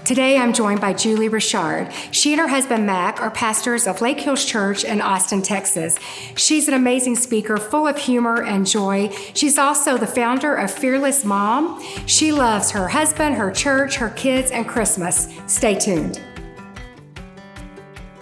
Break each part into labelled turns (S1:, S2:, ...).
S1: Today I'm joined by Julie Richard. She and her husband Mac are pastors of Lake Hills Church in Austin, Texas. She's an amazing speaker, full of humor and joy. She's also the founder of Fearless Mom. She loves her husband, her church, her kids, and Christmas. Stay tuned.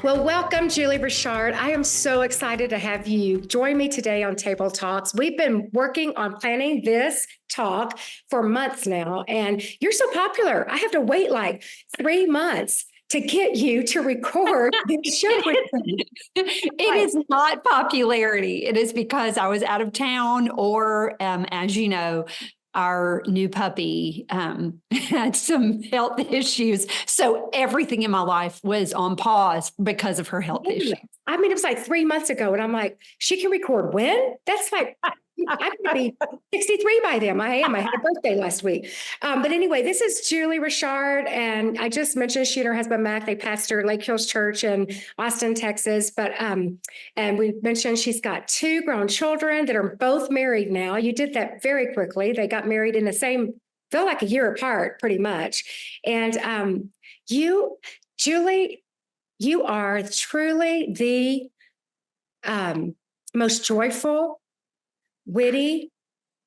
S1: Well, welcome, Julie Richard. I am so excited to have you join me today on Table Talks. We've been working on planning this talk for months now, and you're so popular. I have to wait like 3 months to get you to record this show with me.
S2: It is not popularity. It is because I was out of town or, as you know, our new puppy had some health issues. So everything in my life was on pause because of her health issues.
S1: I mean, it was like 3 months ago, and I'm like, she can record when? That's like, I'm going to be 63 by then. I am. I had a birthday last week. But anyway, this is Julie Richard, and I just mentioned she and her husband, Mac, they pastor Lake Hills Church in Austin, Texas. But and we mentioned she's got 2 grown children that are both married now. You did that very quickly. They got married in the same, felt like a year apart, pretty much. And you, Julie, you are truly the most joyful, witty,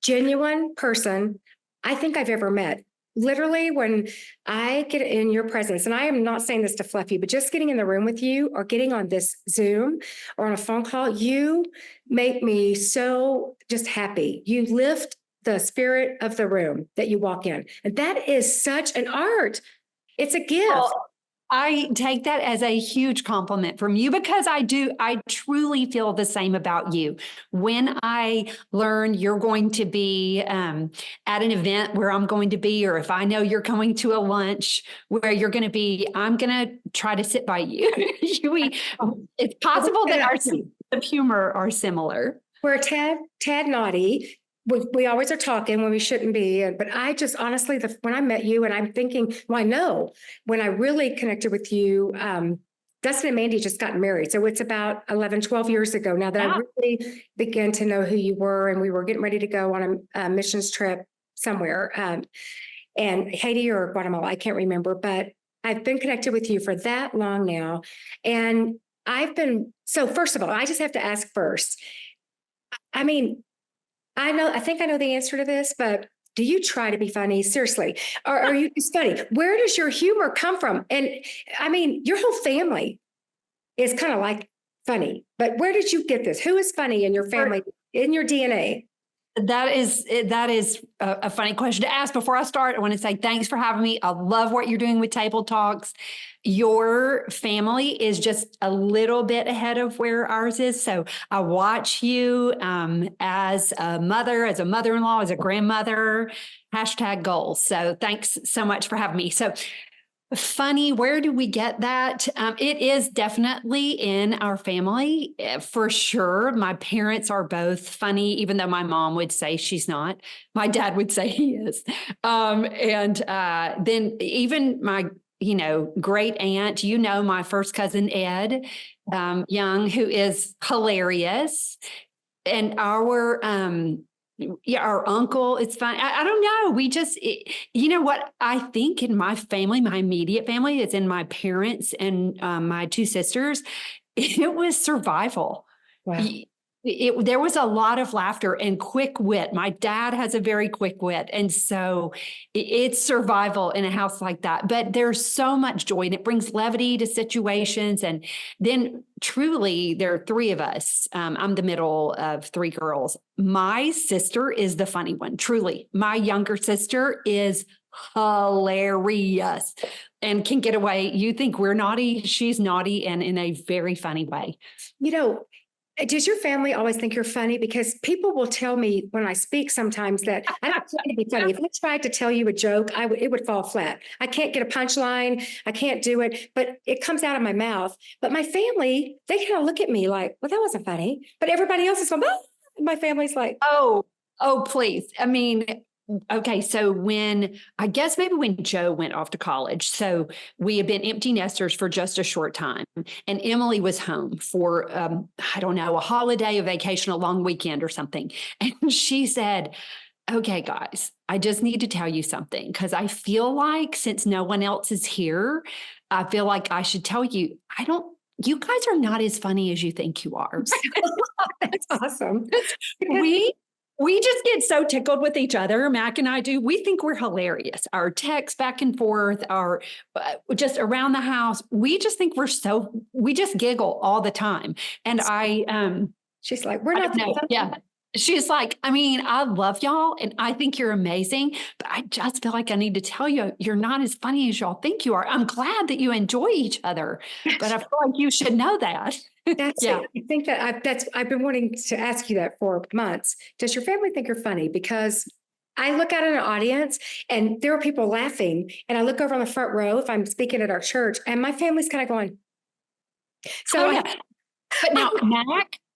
S1: genuine person I think I've ever met. Literally, when I get in your presence, and I am not saying this to fluff you, but just getting in the room with you or getting on this Zoom or on a phone call, you make me so just happy. You lift the spirit of the room that you walk in. And that is such an art. It's a gift.
S2: Well, I take that as a huge compliment from you because I truly feel the same about you. When I learn you're going to be at an event where I'm going to be, or if I know you're coming to a lunch where you're going to be, I'm going to try to sit by you. It's possible that our sense of humor are similar.
S1: We're tad naughty. We always are talking when we shouldn't be. But I just honestly, when I met you and I'm thinking, well, I know when I really connected with you, Dustin and Mandy just got married. So it's about 11, 12 years ago now that I really began to know who you were. And we were getting ready to go on a missions trip somewhere, and Haiti or Guatemala, I can't remember. But I've been connected with you for that long now. And so first of all, I just have to ask first. I mean, I think I know the answer to this, but do you try to be funny? Seriously. Or are you just funny? Where does your humor come from? And I mean, your whole family is kind of like funny, but where did you get this? Who is funny in your family, in your DNA?
S2: That is a funny question to ask. Before I start, I want to say thanks for having me. I love what you're doing with Table Talks. Your family is just a little bit ahead of where ours is. So I watch you as a mother, as a mother-in-law, as a grandmother, #goals. So thanks so much for having me. So funny, where do we get that? It is definitely in our family, for sure. My parents are both funny, even though my mom would say she's not. My dad would say he is. And then even my great aunt, my first cousin, Ed Young, who is hilarious. And our uncle, it's fine. I don't know. We just, what I think in my family, my immediate family, it's in my parents and my 2 sisters, it was survival.
S1: Wow.
S2: There was a lot of laughter and quick wit. My dad has a very quick wit. And so it's survival in a house like that. But there's so much joy and it brings levity to situations. And then truly, there are 3 of us. I'm the middle of 3 girls. My sister is the funny one, truly. My younger sister is hilarious and can get away. You think we're naughty, she's naughty and in a very funny way.
S1: Does your family always think you're funny? Because people will tell me when I speak sometimes that I don't try to be funny. If I tried to tell you a joke, it would fall flat. I can't get a punchline. I can't do it, but it comes out of my mouth. But my family, they kind of look at me like, well, that wasn't funny. But everybody else is going, oh. My family's like,
S2: oh, please. I mean, okay, so when Joe went off to college, so we had been empty nesters for just a short time, and Emily was home for, a holiday, a vacation, a long weekend or something. And she said, Okay, guys, I just need to tell you something because I feel like since no one else is here, I feel like I should tell you, you guys are not as funny as you think you are.
S1: That's awesome. Because
S2: we we just get so tickled with each other. Mac and I do. We think we're hilarious. Our texts back and forth, our just around the house. We just think we just giggle all the time. And
S1: she's like, we're
S2: I
S1: not.
S2: don't know. Yeah. She's like, I mean, I love y'all and I think you're amazing, but I just feel like I need to tell you, you're not as funny as y'all think you are. I'm glad that you enjoy each other, but I feel like you should know that.
S1: That's
S2: Yeah.
S1: it. I think that I've been wanting to ask you that for months. Does your family think you're funny? Because I look out in an audience and there are people laughing, and I look over on the front row if I'm speaking at our church, and my family's kind of going. So
S2: Oh, yeah. But now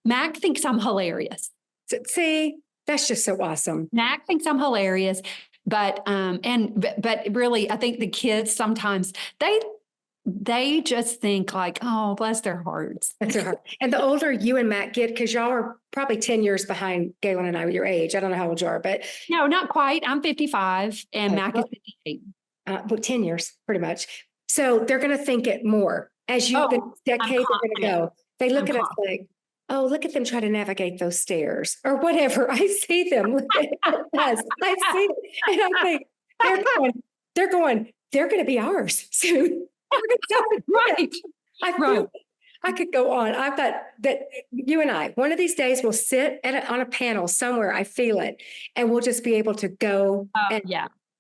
S2: Mac thinks I'm hilarious.
S1: see, that's just so awesome.
S2: Mac thinks I'm hilarious, but really, I think the kids sometimes they just think like, oh, bless their hearts.
S1: That's her. And the older you and Matt get, because y'all are probably 10 years behind Galen and I with your age. I don't know how old you are, but
S2: No, not quite. I'm 55 and Mac is 58.
S1: But 10 years, pretty much. So they're going to think it more as the decades are going to go. They look at us like, oh, look at them try to navigate those stairs or whatever. I see them. Look at us. I see it. And I think they're going to be ours soon.
S2: Right.
S1: I could go on. I've got that you and I, one of these days we'll sit on a panel somewhere. I feel it. And we'll just be able to go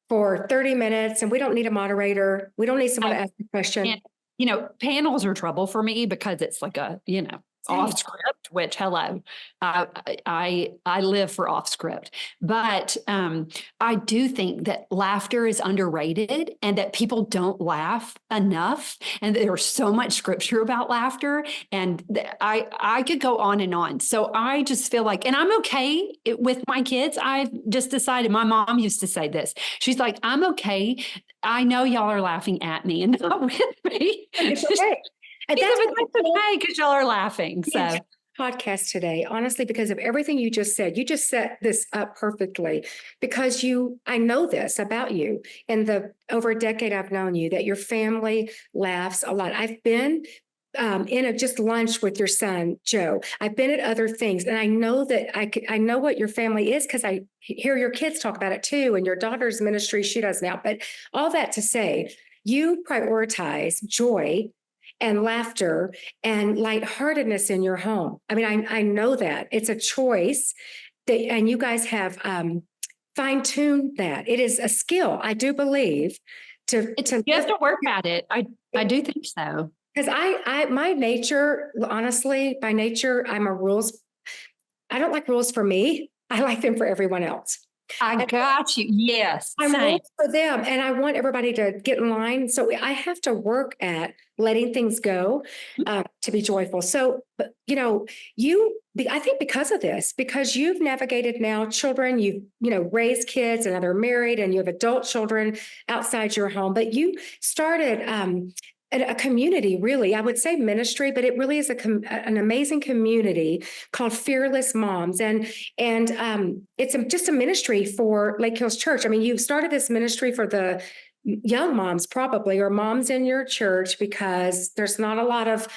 S1: for 30 minutes, and we don't need a moderator. We don't need someone to ask a question.
S2: And, panels are trouble for me because it's like off script, which hello, I live for off script, but I do think that laughter is underrated and that people don't laugh enough. And there's so much scripture about laughter, and I could go on and on. So I just feel like, and I'm okay with my kids. I've just decided. My mom used to say this. She's like, I'm okay. I know y'all are laughing at me and not with me.
S1: It's okay. And
S2: that's okay because y'all are laughing. So
S1: podcast today, honestly, because of everything you just said, you just set this up perfectly because I know this about you. In the over a decade I've known you, that your family laughs a lot. I've been in a just lunch with your son, Joe. I've been at other things, and I know that I know what your family is because I hear your kids talk about it too, and your daughter's ministry she does now. But all that to say, you prioritize joy and laughter and lightheartedness in your home. I mean, I know that it's a choice and you guys have fine-tuned that. It is a skill, I do believe, you have to
S2: work at it. I do think so.
S1: Because my nature, honestly, by nature, I don't like rules for me. I like them for everyone else.
S2: I got you. Yes.
S1: I want for them, and I want everybody to get in line. So I have to work at letting things go to be joyful. So, I think because of this, because you've navigated now children, you've raised kids, and they're married, and you have adult children outside your home, but you started a community, really. I would say ministry, but it really is an amazing community called Fearless Moms. And it's just a ministry for Lake Hills Church. I mean, you started this ministry for the young moms probably, or moms in your church, because there's not a lot of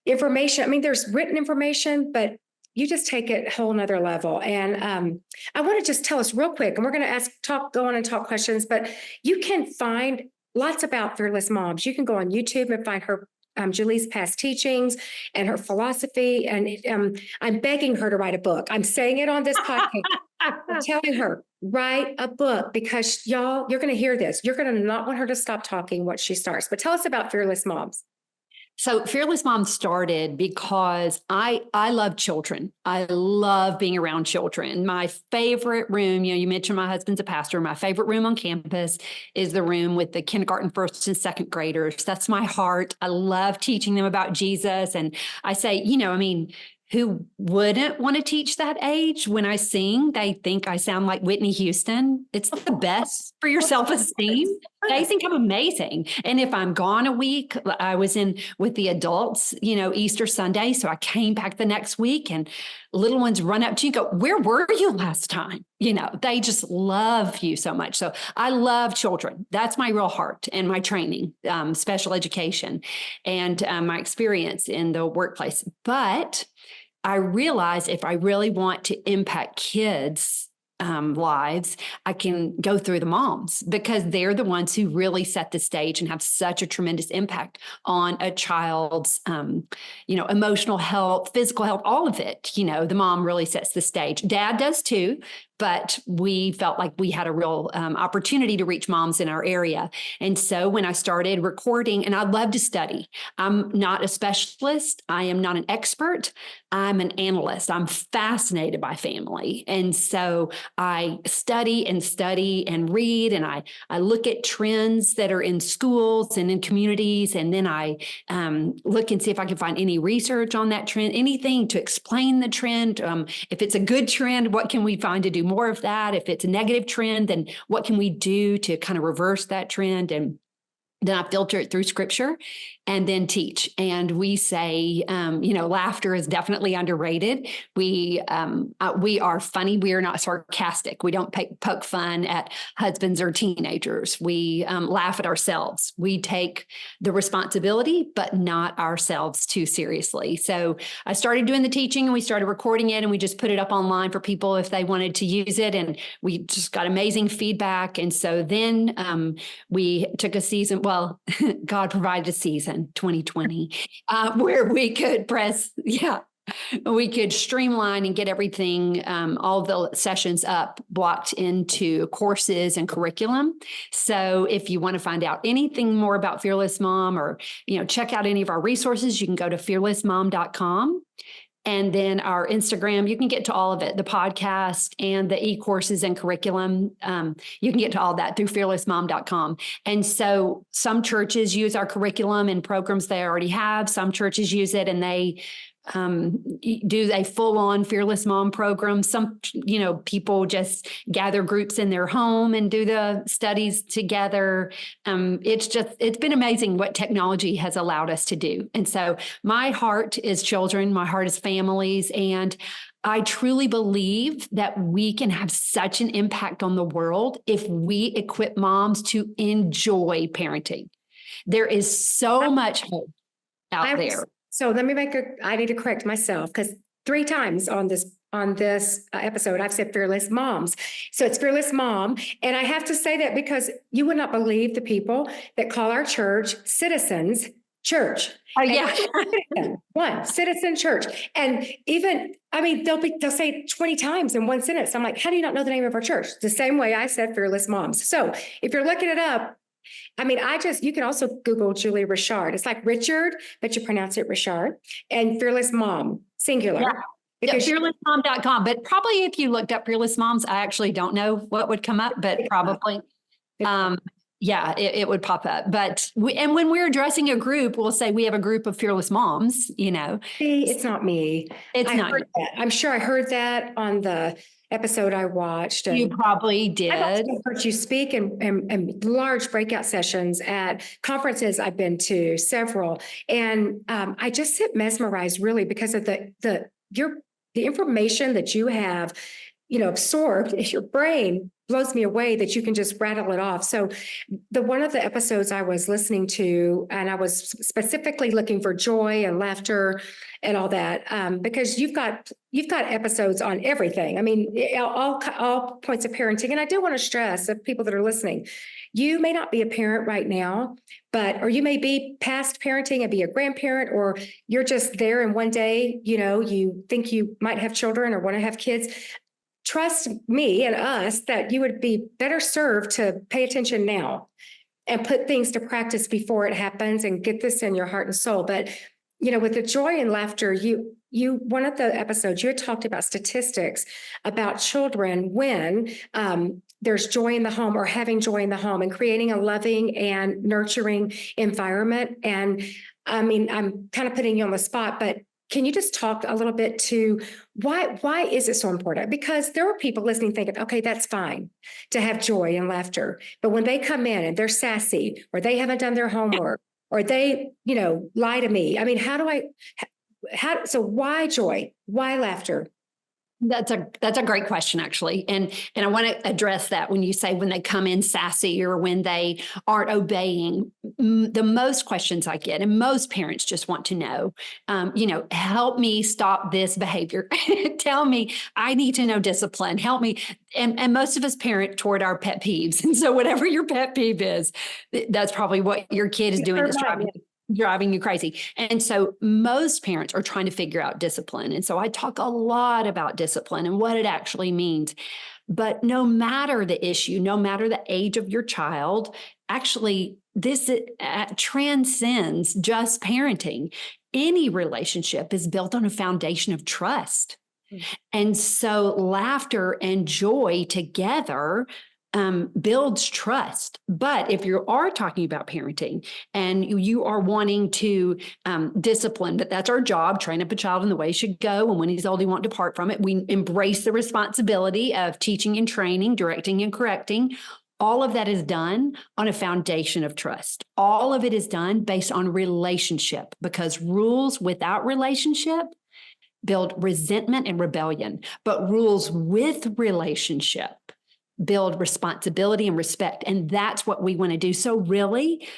S1: information. I mean, there's written information, but you just take it a whole nother level. And I want to just tell us real quick, and we're going to go on and talk questions, but you can find lots about Fearless Moms. You can go on YouTube and find her, Julie's past teachings and her philosophy. And I'm begging her to write a book. I'm saying it on this podcast. I'm telling her, write a book, because y'all, you're going to hear this. You're going to not want her to stop talking once she starts. But tell us about Fearless Moms.
S2: So Fearless Mom started because I love children. I love being around children. My favorite room, you mentioned my husband's a pastor. My favorite room on campus is the room with the kindergarten, first and second graders. That's my heart. I love teaching them about Jesus. And I say, who wouldn't want to teach that age? When I sing, they think I sound like Whitney Houston. It's the best for your self-esteem. They think I'm amazing. And if I'm gone a week, I was in with the adults, Easter Sunday. So I came back the next week, and little ones run up to you and go, where were you last time? They just love you so much. So I love children. That's my real heart and my training, special education, and my experience in the workplace. But I realized if I really want to impact kids' lives, I can go through the moms, because they're the ones who really set the stage and have such a tremendous impact on a child's, emotional health, physical health, all of it. The mom really sets the stage. Dad does too, but we felt like we had a real opportunity to reach moms in our area. And so when I started recording, and I love to study, I'm not a specialist. I am not an expert. I'm an analyst. I'm fascinated by family. And so I study and read, and I look at trends that are in schools and in communities. And then I look and see if I can find any research on that trend, anything to explain the trend. If it's a good trend, what can we find to do more of that? If it's a negative trend, then what can we do to kind of reverse that trend? And then I filter it through scripture and then teach. And we say, laughter is definitely underrated. We are funny. We are not sarcastic. We don't poke fun at husbands or teenagers. We laugh at ourselves. We take the responsibility, but not ourselves too seriously. So I started doing the teaching, and we started recording it, and we just put it up online for people if they wanted to use it. And we just got amazing feedback. And so then we took a season. Well, God provided a season, 2020, where we could we could streamline and get everything, all the sessions up, blocked into courses and curriculum. So if you want to find out anything more about Fearless Mom, or, check out any of our resources, you can go to fearlessmom.com. And then our Instagram, you can get to all of it, the podcast and the e-courses and curriculum. You can get to all that through fearlessmom.com. And so some churches use our curriculum and programs they already have. Some churches use it and they do a full-on Fearless Mom program. Some, people just gather groups in their home and do the studies together. It's been amazing what technology has allowed us to do. And so my heart is children, my heart is families. And I truly believe that we can have such an impact on the world if we equip moms to enjoy parenting. There is so much hope out there.
S1: So let me I need to correct myself, because 3 times on this episode, I've said Fearless Moms. So it's Fearless Mom. And I have to say that because you would not believe the people that call our church Citizens Church.
S2: Oh, yeah.
S1: One Citizen Church. And even, they'll say it 20 times in one sentence. I'm like, how do you not know the name of our church? The same way I said Fearless Moms. So if you're looking it up, you can also Google Julie Richard. It's like Richard, but you pronounce it Richard, and Fearless Mom, singular.
S2: Yeah. Fearlessmom.com. But probably if you looked up Fearless Moms, I actually don't know what would come up, but probably, it would pop up. But when we're addressing a group, we'll say we have a group of Fearless Moms,
S1: See, it's not me.
S2: It's not you.
S1: I'm sure I heard that on the episode I watched.
S2: You probably did.
S1: I've also heard you speak in large breakout sessions at conferences I've been to, several. And I just sit mesmerized really because of the information that you have, absorbed in your brain blows me away that you can just rattle it off. So one of the episodes I was listening to, and I was specifically looking for joy and laughter and all that, because you've got episodes on everything. All points of parenting. And I do want to stress of people that are listening, you may not be a parent right now, or you may be past parenting and be a grandparent, or you're just there and one day, you think you might have children or want to have kids. Trust me and us that you would be better served to pay attention now and put things to practice before it happens and get this in your heart and soul. But, with the joy and laughter, one of the episodes, you had talked about statistics about children when there's joy in the home, or having joy in the home, and creating a loving and nurturing environment. And I'm kind of putting you on the spot, but can you just talk a little bit to why is it so important? Because there are people listening thinking, okay, that's fine to have joy and laughter. But when they come in and they're sassy, or they haven't done their homework, or they, lie to me. So why joy? Why laughter?
S2: That's a great question, actually. And I want to address that when you say when they come in sassy or when they aren't obeying. The most questions I get, and most parents just want to know, help me stop this behavior. Tell me, I need to know discipline. Help me. And most of us parent toward our pet peeves. And so whatever your pet peeve is, that's probably what your kid is doing that's driving you crazy. And so most parents are trying to figure out discipline. And so I talk a lot about discipline and what it actually means. But no matter the issue, no matter the age of your child, actually, this transcends just parenting. Any relationship is built on a foundation of trust. And so laughter and joy together builds trust. But if you are talking about parenting and you are wanting to discipline, but that's our job, train up a child in the way he should go. And when he's old, he won't depart from it. We embrace the responsibility of teaching and training, directing and correcting. All of that is done on a foundation of trust. All of it is done based on relationship, because rules without relationship build resentment and rebellion, but rules with relationship build responsibility and respect. And that's what we want to do. So really,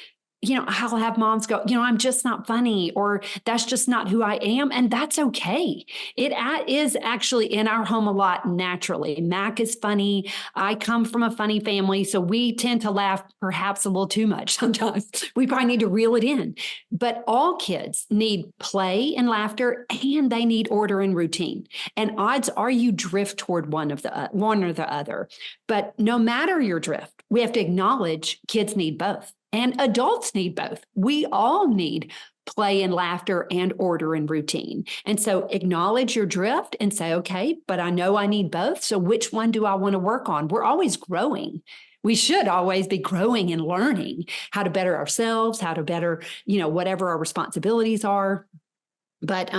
S2: I'll have moms go, I'm just not funny, or that's just not who I am. And that's okay. It is actually in our home a lot naturally. Mac is funny. I come from a funny family. So we tend to laugh perhaps a little too much sometimes. We probably need to reel it in. But all kids need play and laughter, and they need order and routine. And odds are you drift toward one or the other. But no matter your drift, we have to acknowledge kids need both. And adults need both. We all need play and laughter and order and routine. And so acknowledge your drift and say, okay, but I know I need both. So which one do I want to work on? We're always growing. We should always be growing and learning how to better ourselves, how to better, whatever our responsibilities are. But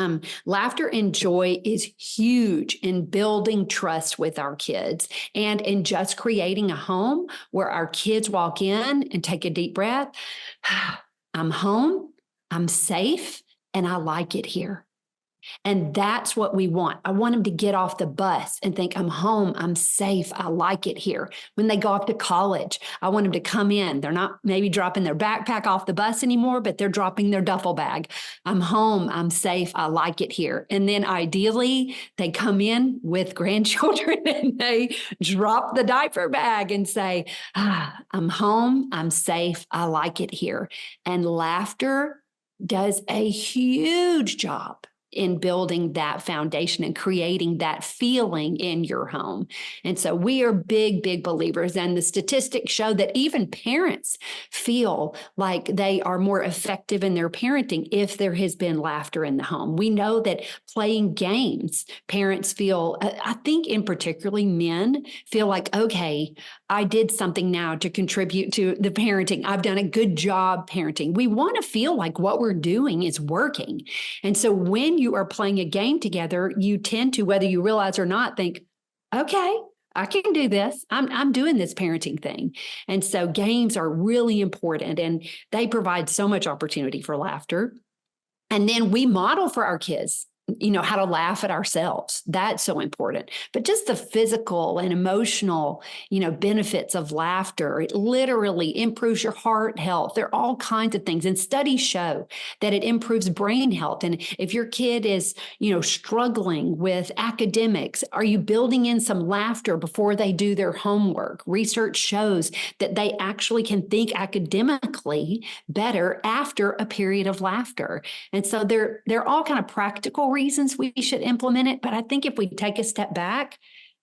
S2: laughter and joy is huge in building trust with our kids and in just creating a home where our kids walk in and take a deep breath. I'm home, I'm safe, and I like it here. And that's what we want. I want them to get off the bus and think, I'm home, I'm safe, I like it here. When they go off to college, I want them to come in. They're not maybe dropping their backpack off the bus anymore, but they're dropping their duffel bag. I'm home, I'm safe, I like it here. And then ideally, they come in with grandchildren and they drop the diaper bag and say, I'm home, I'm safe, I like it here. And laughter does a huge job in building that foundation and creating that feeling in your home. And so we are big believers. And the statistics show that even parents feel like they are more effective in their parenting if there has been laughter in the home. We know that playing games, parents feel, I think in particularly men, feel like, okay, I did something now to contribute to the parenting. I've done a good job parenting. We want to feel like what we're doing is working. And so when you are playing a game together, you tend to, whether you realize or not, think, okay, I can do this. I'm doing this parenting thing. And so games are really important, and they provide so much opportunity for laughter. And then we model for our kids, how to laugh at ourselves. That's so important. But just the physical and emotional, benefits of laughter, it literally improves your heart health. There are all kinds of things. And studies show that it improves brain health. And if your kid is, struggling with academics, are you building in some laughter before they do their homework? Research shows that they actually can think academically better after a period of laughter. And so they're all kind of practical reasons we should implement it. But I think if we take a step back,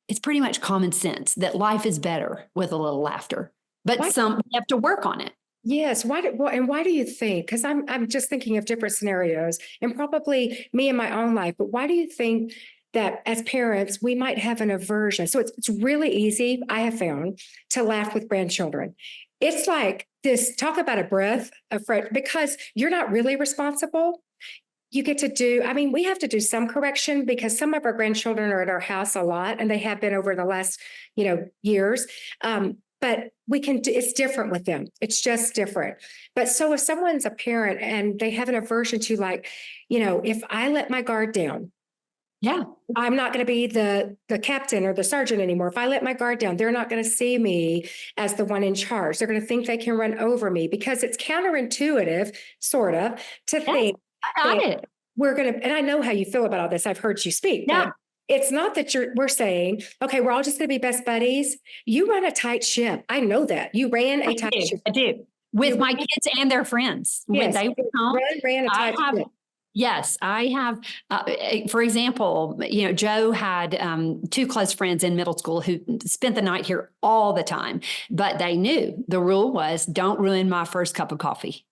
S2: it's pretty much common sense that life is better with a little laughter, but we have to work on it.
S1: Yes. Why do you think? Because I'm just thinking of different scenarios, and probably me in my own life. But why do you think that as parents we might have an aversion? So it's really easy, I have found, to laugh with grandchildren. It's like this. Talk about a breath of fresh, because you're not really responsible. You get to do, we have to do some correction because some of our grandchildren are at our house a lot, and they have been over the last, years. But we can do, it's different with them. It's just different. But so if someone's a parent and they have an aversion to, like, if I let my guard down,
S2: Yeah.
S1: I'm not going to be the captain or the sergeant anymore. If I let my guard down, they're not going to see me as the one in charge. They're going to think they can run over me, because it's counterintuitive, sort of, to
S2: Yes,
S1: think
S2: I
S1: that
S2: got it.
S1: we're going to, and I know how you feel about all this. I've heard you speak,
S2: Yeah.
S1: but it's not that we're saying, okay, we're all just going to be best buddies. You run a tight ship. I know that. You ran a tight ship.
S2: I do. With
S1: You
S2: my kids and their friends. When
S1: Yes,
S2: they were home,
S1: ran a
S2: I
S1: tight
S2: have,
S1: ship.
S2: yes, I have, for example, Joe had two close friends in middle school who spent the night here all the time, but they knew the rule was don't ruin my first cup of coffee.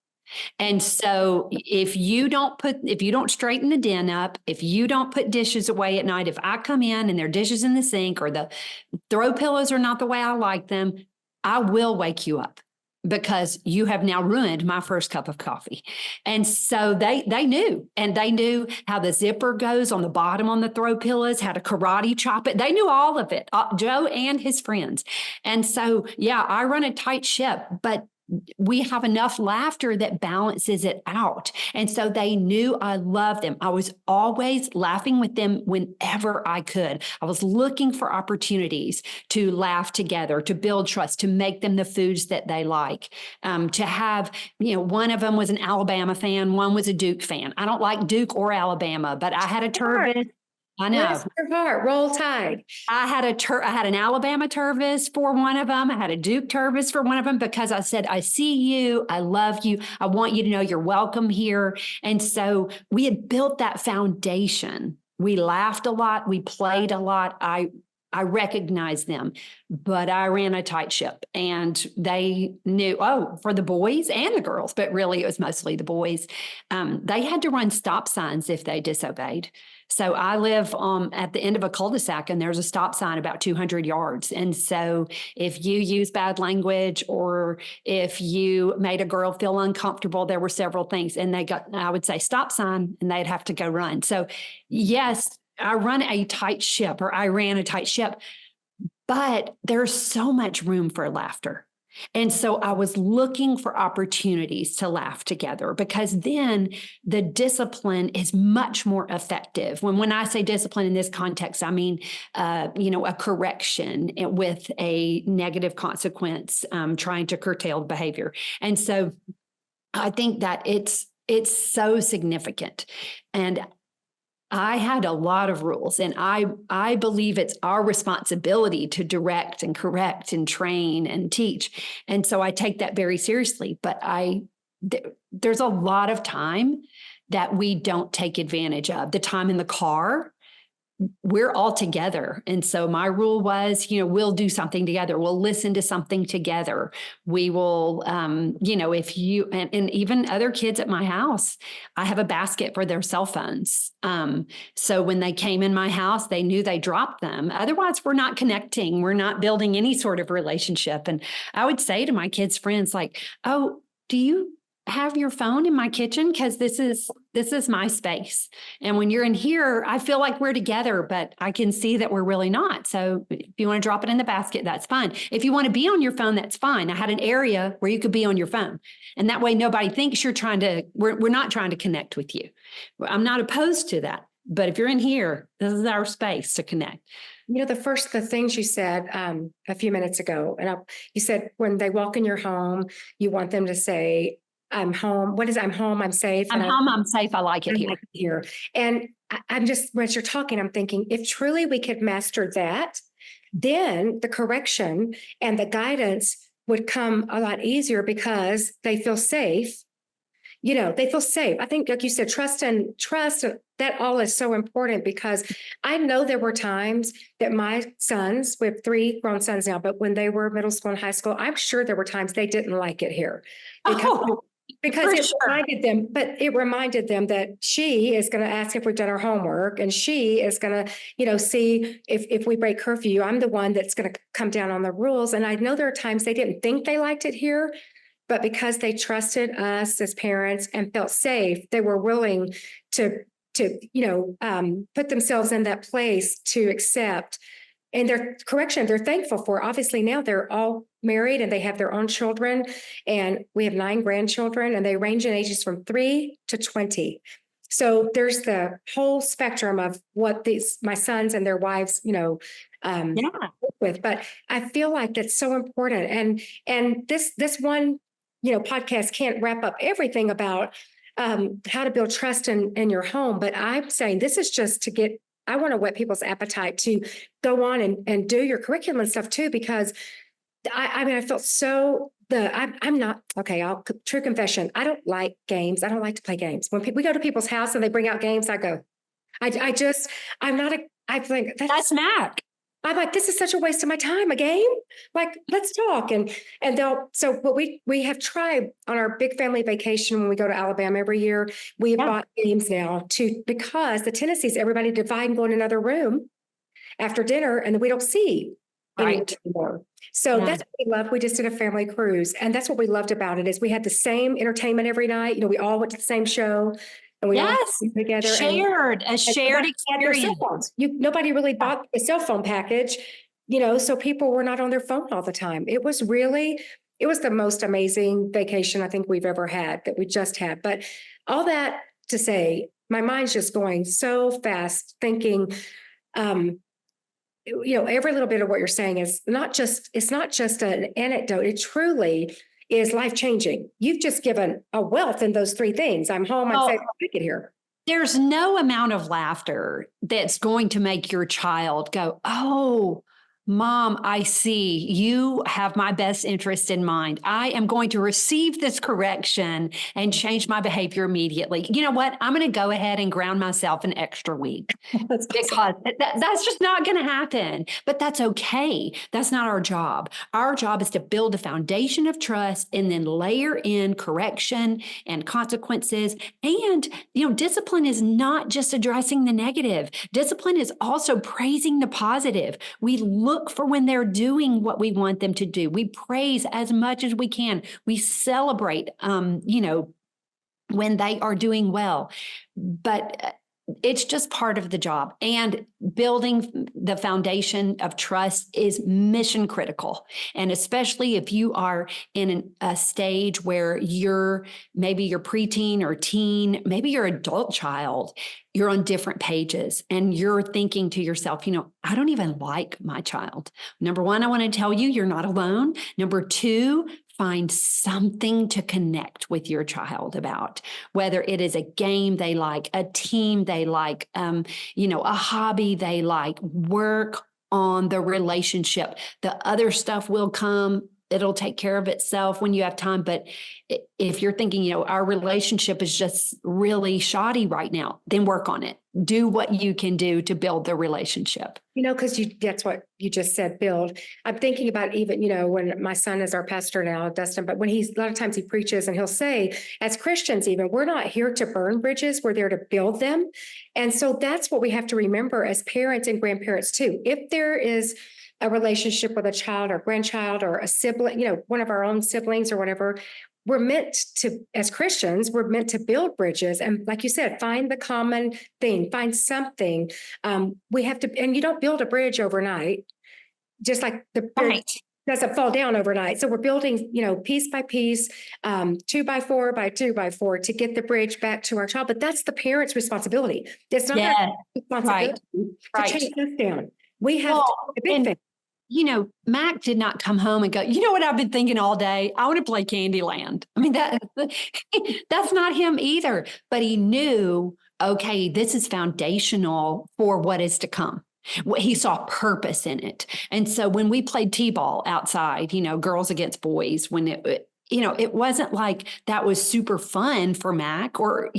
S2: And so if you don't straighten the den up, if you don't put dishes away at night, if I come in and there are dishes in the sink or the throw pillows are not the way I like them, I will wake you up because you have now ruined my first cup of coffee. And so they knew, and they knew how the zipper goes on the bottom on the throw pillows, how to karate chop it. They knew all of it, Joe and his friends. And so, yeah, I run a tight ship, but we have enough laughter that balances it out. And so they knew I loved them. I was always laughing with them whenever I could. I was looking for opportunities to laugh together, to build trust, to make them the foods that they like, to have, one of them was an Alabama fan, one was a Duke fan. I don't like Duke or Alabama, but I had a Tervis. I know.
S1: Bless your heart. Roll Tide.
S2: I had an Alabama Tervis for one of them. I had a Duke Tervis for one of them because I said, I see you. I love you. I want you to know you're welcome here. And so we had built that foundation. We laughed a lot. We played a lot. I recognized them, but I ran a tight ship, and they knew, for the boys and the girls, but really it was mostly the boys. They had to run stop signs if they disobeyed. So I live at the end of a cul-de-sac, and there's a stop sign about 200 yards. And so if you use bad language or if you made a girl feel uncomfortable, there were several things, and I would say stop sign, and they'd have to go run. So yes, I ran a tight ship, but there's so much room for laughter. And so I was looking for opportunities to laugh together, because then the discipline is much more effective. When I say discipline in this context, I mean, a correction with a negative consequence, trying to curtail behavior. And so I think that it's so significant. And I had a lot of rules, and I believe it's our responsibility to direct and correct and train and teach. And so I take that very seriously, but there's a lot of time that we don't take advantage of. The time in the car, we're all together. And so my rule was, we'll do something together. We'll listen to something together. We will, if you, and even other kids at my house, I have a basket for their cell phones. So when they came in my house, they knew they dropped them. Otherwise, we're not connecting. We're not building any sort of relationship. And I would say to my kids' friends, like, oh, do you have your phone in my kitchen? Because this is my space. And when you're in here, I feel like we're together, but I can see that we're really not. So if you want to drop it in the basket, that's fine. If you want to be on your phone, that's fine. I had an area where you could be on your phone. And that way nobody thinks we're not trying to connect with you. I'm not opposed to that. But if you're in here, this is our space to connect.
S1: The things you said a few minutes ago, and you said when they walk in your home, you want them to say, I'm home. What is I'm home? I'm safe.
S2: I'm home. I'm safe. I like it
S1: here. And I'm just, as you're talking, I'm thinking, if truly we could master that, then the correction and the guidance would come a lot easier because they feel safe. They feel safe. I think, like you said, trust, that all is so important, because I know there were times that my sons, we have 3 grown sons now, but when they were middle school and high school, I'm sure there were times they didn't like it here. Because it reminded them that she is going to ask if we've done our homework, and she is going to, see if we break curfew. I'm the one that's going to come down on the rules. And I know there are times they didn't think they liked it here, but because they trusted us as parents and felt safe, they were willing to put themselves in that place to accept. And their correction, they're thankful for. Obviously, now they're all married and they have their own children. And we have 9 grandchildren, and they range in ages from 3 to 20. So there's the whole spectrum of what my sons and their wives,
S2: Yeah.
S1: work with. But I feel like that's so important. And this one, podcast can't wrap up everything about how to build trust in your home. But I'm saying this is just I want to whet people's appetite to go on and do your curriculum and stuff too, because I mean, I felt I'm not, okay, true confession. I don't like games. I don't like to play games. When we go to people's house and they bring out games, I go, I'm not I think
S2: That's Mac.
S1: I'm like, this is such a waste of my time, a game. Like, let's talk. But we have tried on our big family vacation when we go to Alabama every year, we have bought games now because the tendency is everybody divide and go in another room after dinner and we don't see anymore. So that's what we love. We just did a family cruise. And that's what we loved about it is we had the same entertainment every night. We all went to the same show. And we all together
S2: shared experience.
S1: Nobody really bought a cell phone package, so people were not on their phone all the time. It was the most amazing vacation I think we've ever had that we just had. But all that to say, my mind's just going so fast thinking, every little bit of what you're saying it's not just an anecdote. It truly is life-changing. You've just given a wealth in those three things. I'm home, I'm safe, I get here.
S2: There's no amount of laughter that's going to make your child go, oh, Mom, I see you have my best interest in mind. I am going to receive this correction and change my behavior immediately. You know what? I'm going to go ahead and ground myself an extra week because that's just not going to happen. But that's okay. That's not our job. Our job is to build a foundation of trust and then layer in correction and consequences. And, discipline is not just addressing the negative. Discipline is also praising the positive. We look for when they're doing what we want them to do. We praise as much as we can. We celebrate, when they are doing well. But it's just part of the job. And building the foundation of trust is mission critical. And especially if you are in a stage where maybe you're preteen or teen, maybe you're adult child, you're on different pages and you're thinking to yourself, I don't even like my child. Number one, I want to tell you, you're not alone. Number two, find something to connect with your child about, whether it is a game they like, a team they like, a hobby they like. Work on the relationship. The other stuff will come. It'll take care of itself when you have time. But if you're thinking, our relationship is just really shoddy right now, then work on it. Do what you can do to build the relationship.
S1: Because that's what you just said, build. I'm thinking about even, when my son is our pastor now, Dustin, but when a lot of times he preaches and he'll say, as Christians even, we're not here to burn bridges, we're there to build them. And so that's what we have to remember as parents and grandparents too. If there is a relationship with a child or grandchild or a sibling, one of our own siblings or whatever, we're meant to, as Christians, we're meant to build bridges. And like you said, find the common thing, find something. We have to, and you don't build a bridge overnight, just like the bridge doesn't fall down overnight. So we're building, piece by piece, 2 by 4 by 2 by 4 to get the bridge back to our child. But that's the parent's responsibility. It's not our responsibility to chase this down. We have a big thing.
S2: Mac did not come home and go, what I've been thinking all day? I want to play Candyland. I mean, that's not him either. But he knew, okay, this is foundational for what is to come. He saw purpose in it. And so when we played t-ball outside, girls against boys, when it wasn't like that was super fun for Mac or,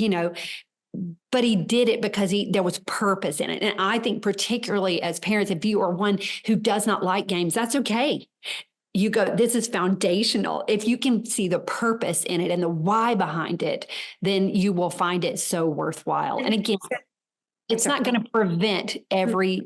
S2: but he did it because there was purpose in it. And I think particularly as parents, if you are one who does not like games, that's okay. You go, this is foundational. If you can see the purpose in it and the why behind it, then you will find it so worthwhile. And again, it's not going to prevent every,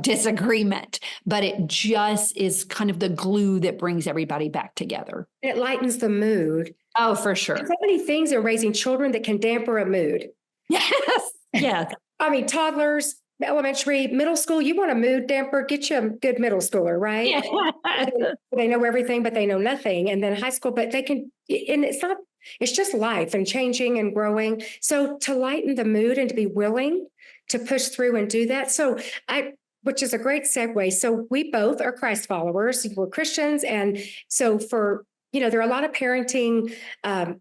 S2: disagreement, but it just is kind of the glue that brings everybody back together.
S1: It lightens the mood.
S2: Oh, for sure.
S1: There's so many things in raising children that can damper a mood.
S2: Yes. Yes.
S1: I mean, toddlers, elementary, middle school, you want a mood damper, get you a good middle schooler, right? Yeah. They know everything, but they know nothing. And then high school, but they can, and it's not It's just life and changing and growing. So to lighten the mood and to be willing to push through and do that. Which is a great segue. So we both are Christ followers. We're Christians. And so there are a lot of parenting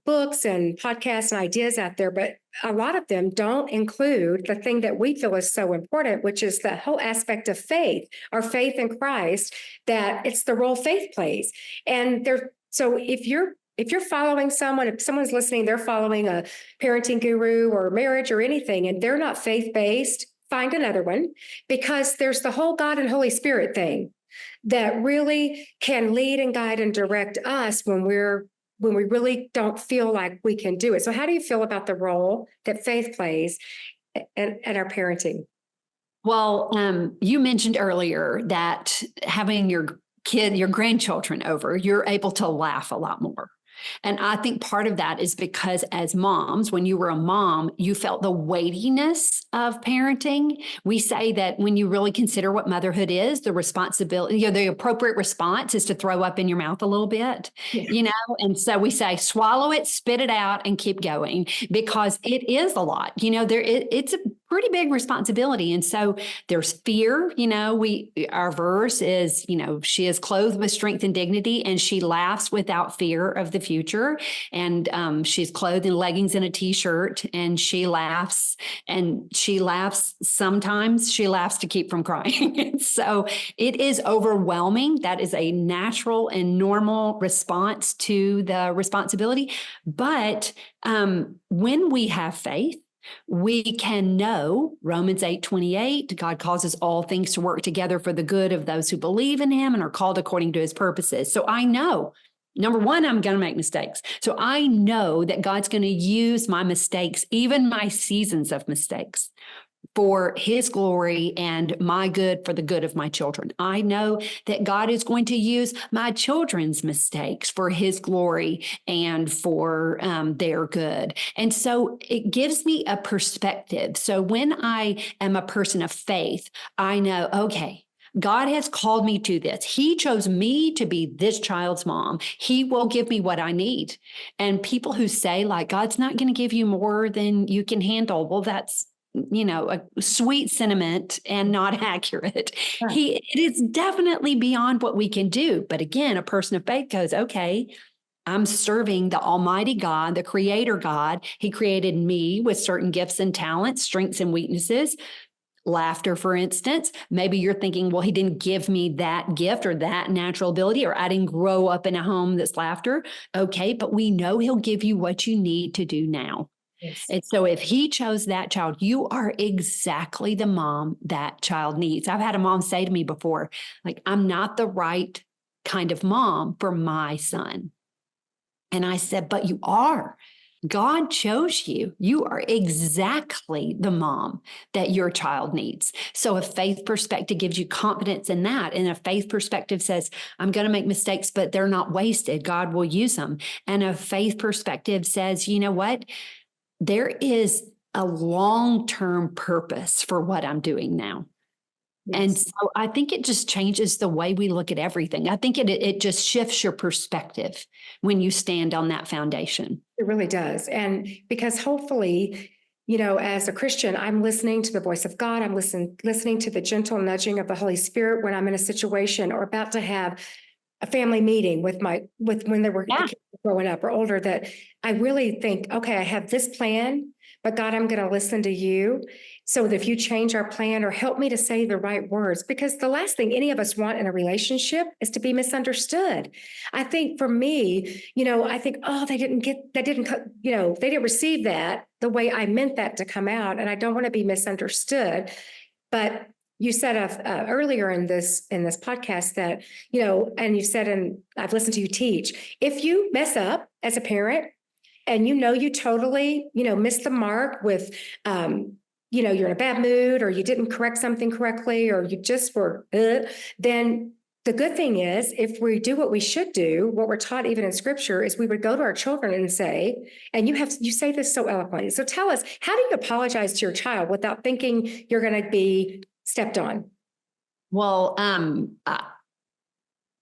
S1: books and podcasts and ideas out there, but a lot of them don't include the thing that we feel is so important, which is the whole aspect of faith, our faith in Christ, that it's the role faith plays. And so if you're following someone, if someone's listening, they're following a parenting guru or marriage or anything, and they're not faith-based, find another one, because there's the whole God and Holy Spirit thing that really can lead and guide and direct us when we really don't feel like we can do it. So how do you feel about the role that faith plays in our parenting?
S2: Well, you mentioned earlier that having your grandchildren over, you're able to laugh a lot more. And I think part of that is because as moms, when you were a mom, you felt the weightiness of parenting. We say that when you really consider what motherhood is, the responsibility, the appropriate response is to throw up in your mouth a little bit, and so we say, swallow it, spit it out, and keep going, because it is a lot. It's a pretty big responsibility. And so there's fear. Our verse is, she is clothed with strength and dignity, and she laughs without fear of the future. And she's clothed in leggings and a t-shirt, and she laughs, sometimes she laughs to keep from crying. And so it is overwhelming. That is a natural and normal response to the responsibility. But when we have faith, we can know Romans 8:28, God causes all things to work together for the good of those who believe in him and are called according to his purposes. So I know, number one, I'm going to make mistakes. So I know that God's going to use my mistakes, even my seasons of mistakes, for his glory and my good, for the good of my children. I know that God is going to use my children's mistakes for his glory and for their good. And so it gives me a perspective. So when I am a person of faith, I know, okay, God has called me to this. He chose me to be this child's mom. He will give me what I need. And people who say, like, God's not going to give you more than you can handle, well, that's a sweet sentiment and not accurate.
S1: Right.
S2: It is definitely beyond what we can do. But again, a person of faith goes, okay, I'm serving the Almighty God, the Creator God. He created me with certain gifts and talents, strengths and weaknesses. Laughter, for instance, maybe you're thinking, well, he didn't give me that gift or that natural ability, or I didn't grow up in a home that's laughter. Okay, but we know he'll give you what you need to do now. Yes. And so if he chose that child, you are exactly the mom that child needs. I've had a mom say to me before, like, I'm not the right kind of mom for my son. And I said, but you are. God chose you. You are exactly the mom that your child needs. So a faith perspective gives you confidence in that. And a faith perspective says, I'm going to make mistakes, but they're not wasted. God will use them. And a faith perspective says, you know what? There is a long-term purpose for what I'm doing now. Yes. And so I think it just changes the way we look at everything. I think it just shifts your perspective when you stand on that foundation.
S1: It really does. And because hopefully, as a Christian, I'm listening to the voice of God. I'm listening to the gentle nudging of the Holy Spirit when I'm in a situation or about to have a family meeting with when they were growing up or older, that I really think, okay, I have this plan, but God, I'm going to listen to you. So that if you change our plan or help me to say the right words, because the last thing any of us want in a relationship is to be misunderstood. I think for me, I think, oh, they didn't receive that the way I meant that to come out. And I don't want to be misunderstood. But you said earlier in this podcast that, and you said, and I've listened to you teach, if you mess up as a parent and you totally, missed the mark with, you're in a bad mood or you didn't correct something correctly or you just were, then the good thing is if we do what we should do, what we're taught even in scripture is we would go to our children and say, and you say this so eloquently. So tell us, how do you apologize to your child without thinking you're going to be stepped on?
S2: Well,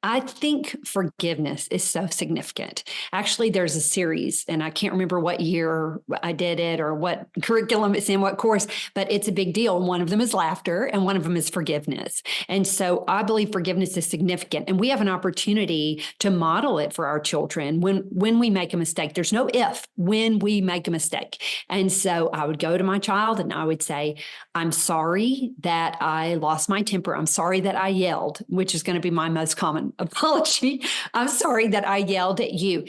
S2: I think forgiveness is so significant. Actually, there's a series, and I can't remember what year I did it or what curriculum it's in, what course, but it's a big deal. And one of them is laughter, and one of them is forgiveness. And so I believe forgiveness is significant, and we have an opportunity to model it for our children when we make a mistake. There's no if when we make a mistake. And so I would go to my child and I would say, I'm sorry that I lost my temper. I'm sorry that I yelled, which is going to be my most common apology. I'm sorry that I yelled at you.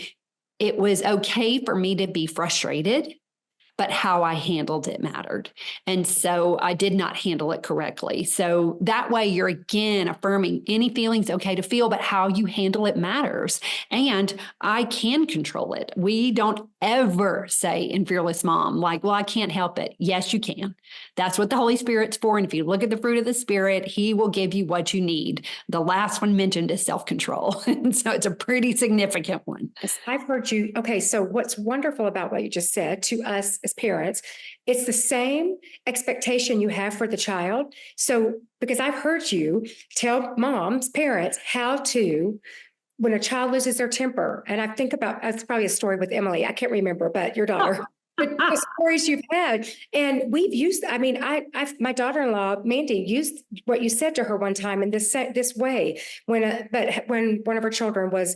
S2: It was okay for me to be frustrated, but how I handled it mattered. And so I did not handle it correctly. So that way you're again affirming any feelings okay to feel, but how you handle it matters. And I can control it. We don't ever say in Fearless Mom, like, well, I can't help it. Yes, you can. That's what the Holy Spirit's for. And if you look at the fruit of the Spirit, He will give you what you need. The last one mentioned is self-control. And so it's a pretty significant one.
S1: Yes, I've heard you. Okay, so what's wonderful about what you just said to us as parents, it's the same expectation you have for the child. So, because I've heard you tell moms, parents, how to, when a child loses their temper, and I think about, that's probably a story with Emily. I can't remember, but your daughter. The stories you've had, and we've used. I mean, my daughter-in-law Mandy used what you said to her one time in this way when one of her children was,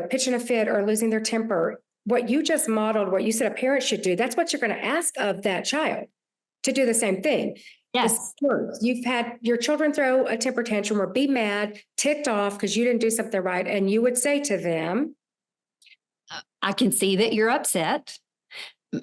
S1: pitching a fit or losing their temper. What you just modeled, what you said a parent should do, that's what you're going to ask of that child to do the same thing.
S2: Yes.
S1: You've had your children throw a temper tantrum or be mad, ticked off because you didn't do something right, and you would say to them,
S2: I can see that you're upset,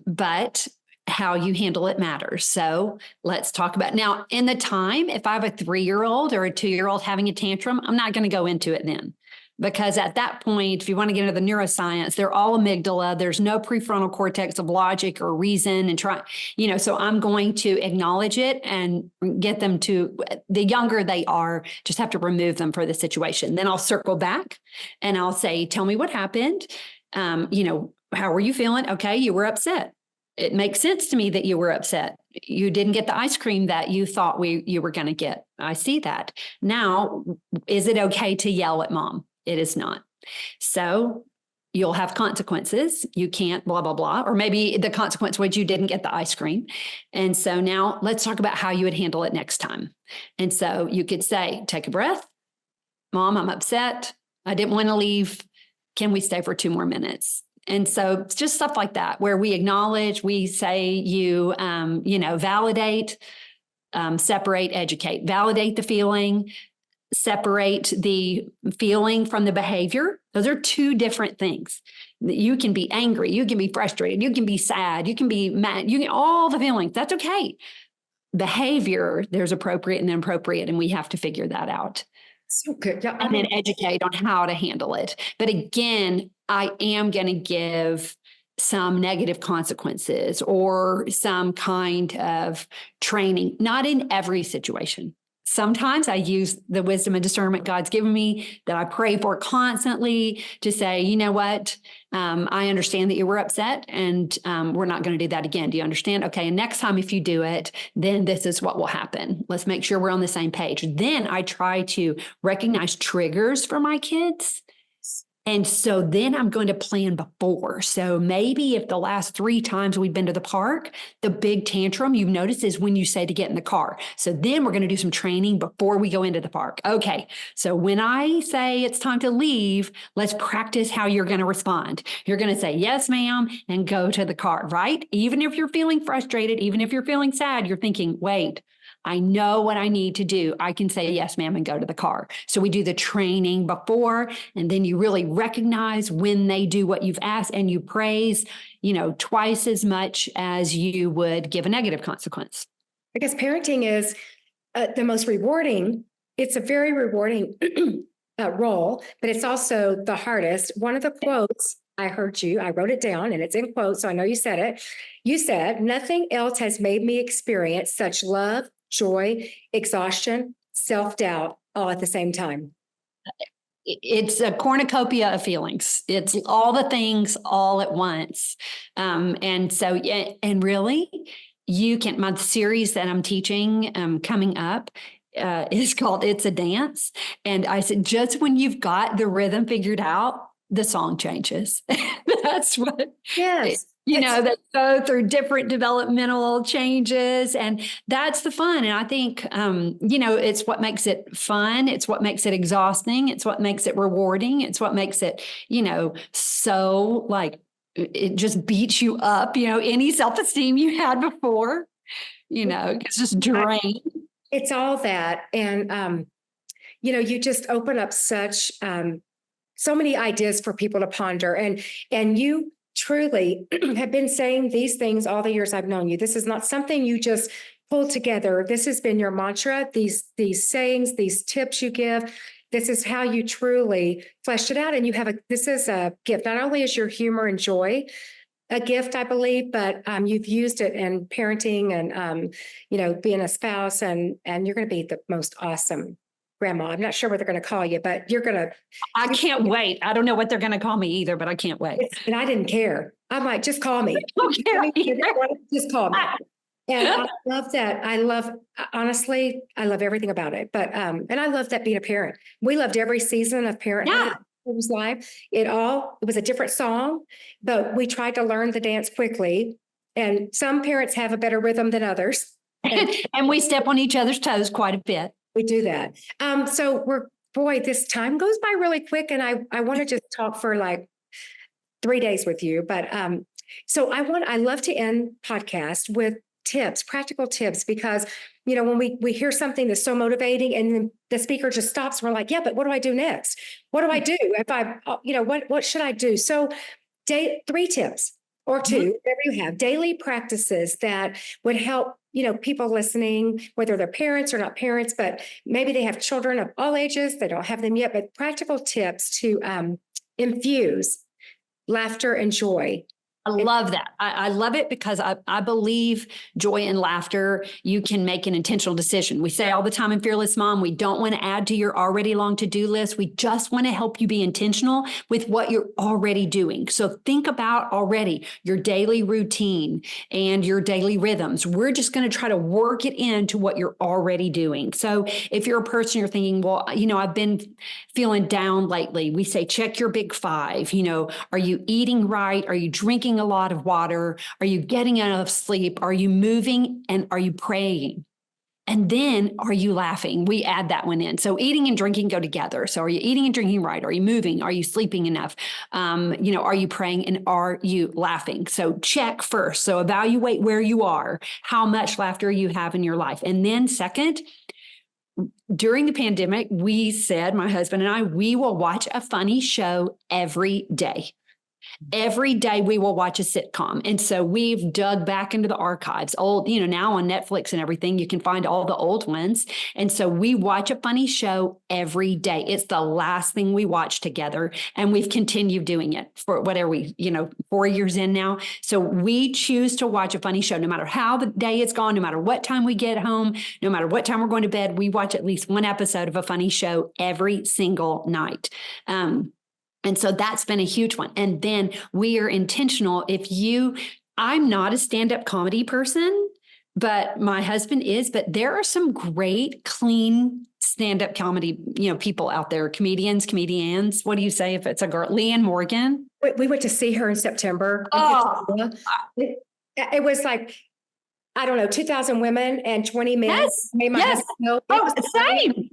S2: but how you handle it matters. So let's talk about now in the time, if I have a 3-year-old or a 2-year-old having a tantrum, I'm not going to go into it then. Because at that point, if you want to get into the neuroscience, they're all amygdala. There's no prefrontal cortex of logic or reason and so I'm going to acknowledge it and get them to, the younger they are, just have to remove them for the situation. Then I'll circle back and I'll say, tell me what happened. How were you feeling? Okay, you were upset. It makes sense to me that you were upset. You didn't get the ice cream that you thought you were going to get. I see that. Now, is it okay to yell at mom? It is not. So you'll have consequences. You can't blah, blah, blah. Or maybe the consequence was you didn't get the ice cream. And so now let's talk about how you would handle it next time. And so you could say, take a breath. Mom, I'm upset. I didn't want to leave. Can we stay for 2 more minutes? And so it's just stuff like that, where we acknowledge, we say validate, separate, educate, validate the feeling, separate the feeling from the behavior. Those are 2 different things. You can be angry, you can be frustrated, you can be sad, you can be mad, you can all the feelings. That's okay. Behavior, there's appropriate and inappropriate, and we have to figure that out.
S1: so good. Yeah,
S2: And then educate on how to handle it. But again, I am going to give some negative consequences or some kind of training, not in every situation. Sometimes I use the wisdom and discernment God's given me that I pray for constantly to say, you know what, I understand that you were upset and we're not going to do that again. Do you understand? Okay. And next time if you do it, then this is what will happen. Let's make sure we're on the same page. Then I try to recognize triggers for my kids. And so then I'm going to plan before. So maybe if the last 3 times we've been to the park, the big tantrum you've noticed is when you say to get in the car. So then we're going to do some training before we go into the park. Okay. So when I say it's time to leave, let's practice how you're going to respond. You're going to say, yes, ma'am, and go to the car, right? Even if you're feeling frustrated, even if you're feeling sad, you're thinking, wait, I know what I need to do. I can say, yes, ma'am, and go to the car. So we do the training before, and then you really recognize when they do what you've asked and you praise, twice as much as you would give a negative consequence.
S1: Because parenting is the most rewarding. It's a very rewarding role, but it's also the hardest. One of the quotes I heard I wrote it down and it's in quotes, so I know you said it. You said, nothing else has made me experience such love, joy, exhaustion, self-doubt, all at the same time.
S2: It's a cornucopia of feelings. It's all the things all at once. And so, and really, you can, my series that I'm teaching coming up, is called It's a Dance. And I said, just when you've got the rhythm figured out, the song changes. That's what,
S1: Yes.
S2: they go through different developmental changes. And that's the fun. And I think, it's what makes it fun. It's what makes it exhausting. It's what makes it rewarding. It's what makes it, so like it just beats you up, any self-esteem you had before, it's just drained.
S1: It's all that. And, you just open up so many ideas for people to ponder. And you truly have been saying these things all the years I've known you. This is not something you just pull together. This has been your mantra, these sayings, these tips you give. This is how you truly fleshed it out. And this is a gift. Not only is your humor and joy a gift, I believe, but you've used it in parenting and, being a spouse, and you're going to be the most awesome grandma. I'm not sure what they're going to call you, but
S2: I can't wait. I don't know what they're going to call me either, but I can't wait.
S1: And I didn't care. I'm like, just call me. Just call me. And I love that. Honestly, I love everything about it. But, and I love that being a parent. We loved every season of parenthood.
S2: Yeah.
S1: It was live. It was a different song, but we tried to learn the dance quickly. And some parents have a better rhythm than others.
S2: And we step on each other's toes quite a bit.
S1: We do that. So this time goes by really quick, and I want to just talk for like 3 days with you. But I love to end podcasts with tips, practical tips, because when we hear something that's so motivating, and then the speaker just stops, we're like, yeah, but what do I do next? What do I do what should I do? So 3 tips or 2, whatever you have, daily practices that would help people listening, whether they're parents or not parents, but maybe they have children of all ages, they don't have them yet, but practical tips to infuse laughter and joy.
S2: I love that. I love it because I believe joy and laughter, you can make an intentional decision. We say all the time in Fearless Mom, we don't want to add to your already long to-do list. We just want to help you be intentional with what you're already doing. So think about already your daily routine and your daily rhythms. We're just going to try to work it into what you're already doing. So if you're a person, you're thinking, well, I've been feeling down lately. We say, check your big 5. Are you eating right? Are you drinking a lot of water? Are you getting enough sleep? Are you moving? And are you praying? And then are you laughing? We add that one in. So eating and drinking go together. So are you eating and drinking right? Are you moving? Are you sleeping enough? Are you praying, and are you laughing? So check first. So evaluate where you are, how much laughter you have in your life. And then second, during the pandemic, we said, my husband and I, we will watch a funny show every day. Every day we will watch a sitcom. And so we've dug back into the archives, old, now on Netflix and everything, you can find all the old ones. And so we watch a funny show every day. It's the last thing we watch together. And we've continued doing it for 4 years in now. So we choose to watch a funny show, no matter how the day is gone, no matter what time we get home, no matter what time we're going to bed, we watch at least one episode of a funny show every single night. And so that's been a huge one. And then we are intentional. I'm not a stand-up comedy person, but my husband is, but there are some great, clean stand-up comedy, people out there, comedians. What do you say if it's a girl? Leanne Morgan.
S1: We went to see her in September.
S2: Oh,
S1: it was like, I don't know, 2,000 women and 20 men.
S2: Yes.
S1: Yes.
S2: Same.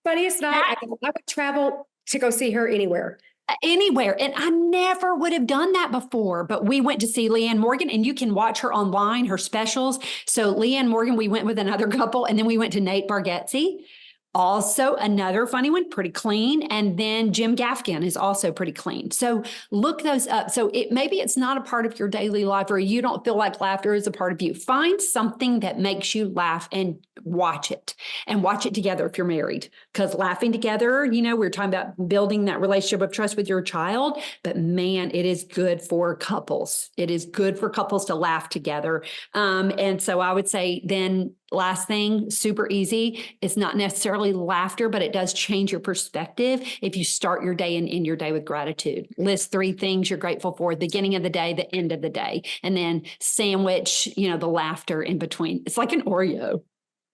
S1: Funniest night. I would travel to go see her anywhere.
S2: And I never would have done that before, but we went to see Leanne Morgan, and you can watch her online, her specials. So Leanne Morgan, we went with another couple, and then we went to Nate Bargatze. Also another funny one, pretty clean. And then Jim Gaffigan is also pretty clean. So look those up. So maybe it's not a part of your daily life, or you don't feel like laughter is a part of you. Find something that makes you laugh and watch it together if you're married, because laughing together, we're talking about building that relationship of trust with your child, but man, it is good for couples. It is good for couples to laugh together. And so I would say then last thing, super easy. It's not necessarily laughter, but it does change your perspective if you start your day and end your day with gratitude. List 3 things you're grateful for at the beginning of the day, the end of the day, and then sandwich, the laughter in between. It's like an Oreo.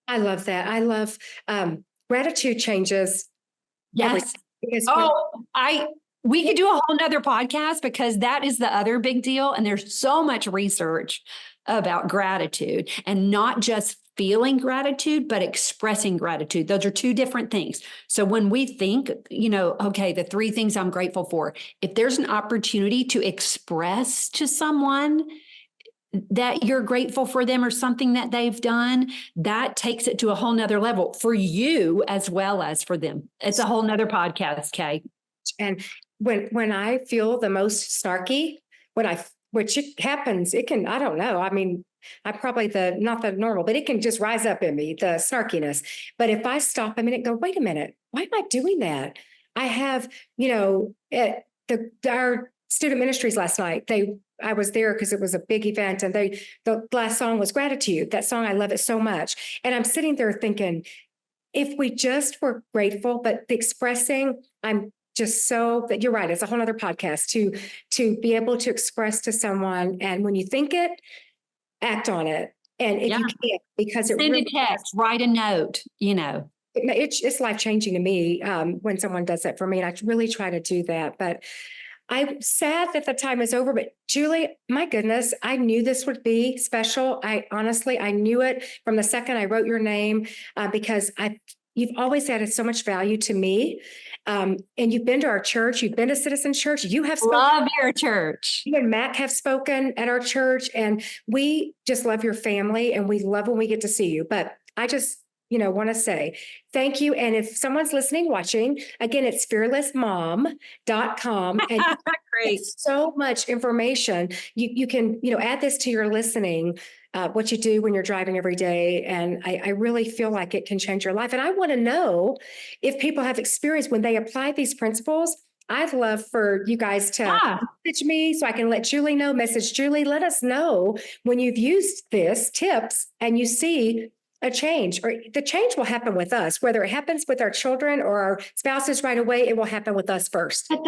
S1: I love that. I love gratitude changes
S2: Yes.
S1: everything. Because
S2: We could do a whole nother podcast because that is the other big deal. And there's so much research about gratitude and not just feeling gratitude, but expressing gratitude. Those are two different things. So when we think, okay, the three things I'm grateful for, if there's an opportunity to express to someone that you're grateful for them or something that they've done, that takes it to a whole nother level for you as well as for them. It's a whole nother podcast, Kay.
S1: And when I feel the most snarky, which it happens, it can, I don't know. I mean, I'm probably not the normal, but it can just rise up in me, the snarkiness. But if I stop a minute and go, wait a minute, why am I doing that? I have, our student ministries last night, I was there because it was a big event, and the last song was Gratitude. That song, I love it so much. And I'm sitting there thinking, if we just were grateful, but the expressing, I'm just so that you're right. It's a whole other podcast to be able to express to someone. And when you think it, act on it. And if you can't, because it
S2: send
S1: really
S2: a text, write a note,
S1: it's life-changing to me when someone does that for me. And I really try to do that. But I'm sad that the time is over. But Julie, my goodness, I knew this would be special. I knew it from the second I wrote your name because you've always added so much value to me. And you've been to our church. You've been to Citizen Church. You have spoken.
S2: Love your church.
S1: You and Mac have spoken at our church, and we just love your family, and we love when we get to see you. But I just, want to say thank you. And if someone's listening, watching, again, it's fearlessmom.com. And
S2: great.
S1: So much information. You can, add this to your listening, what you do when you're driving every day. And I really feel like it can change your life. And I want to know if people have experience when they apply these principles. I'd love for you guys to message me so I can let Julie know. Message Julie. Let us know when you've used this tips and you see a change, or the change will happen with us, whether it happens with our children or our spouses right away, it will happen with us first.
S2: But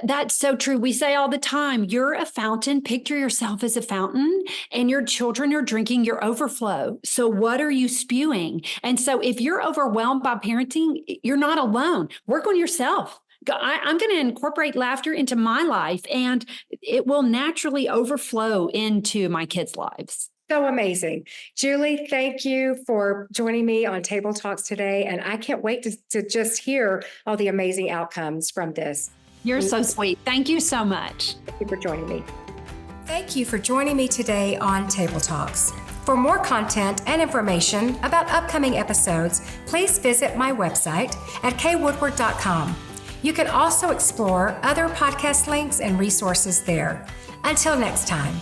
S2: that's so true. We say all the time, you're a fountain. Picture yourself as a fountain, and your children are drinking your overflow. So what are you spewing? And so if you're overwhelmed by parenting, you're not alone. Work on yourself. I'm going to incorporate laughter into my life, and it will naturally overflow into my kids' lives.
S1: So amazing. Julie, thank you for joining me on Table Talks today. And I can't wait to just hear all the amazing outcomes from this.
S2: You're so sweet. Thank you so much.
S1: Thank you for joining me. Thank you for joining me today on Table Talks. For more content and information about upcoming episodes, please visit my website at kwoodward.com. You can also explore other podcast links and resources there. Until next time.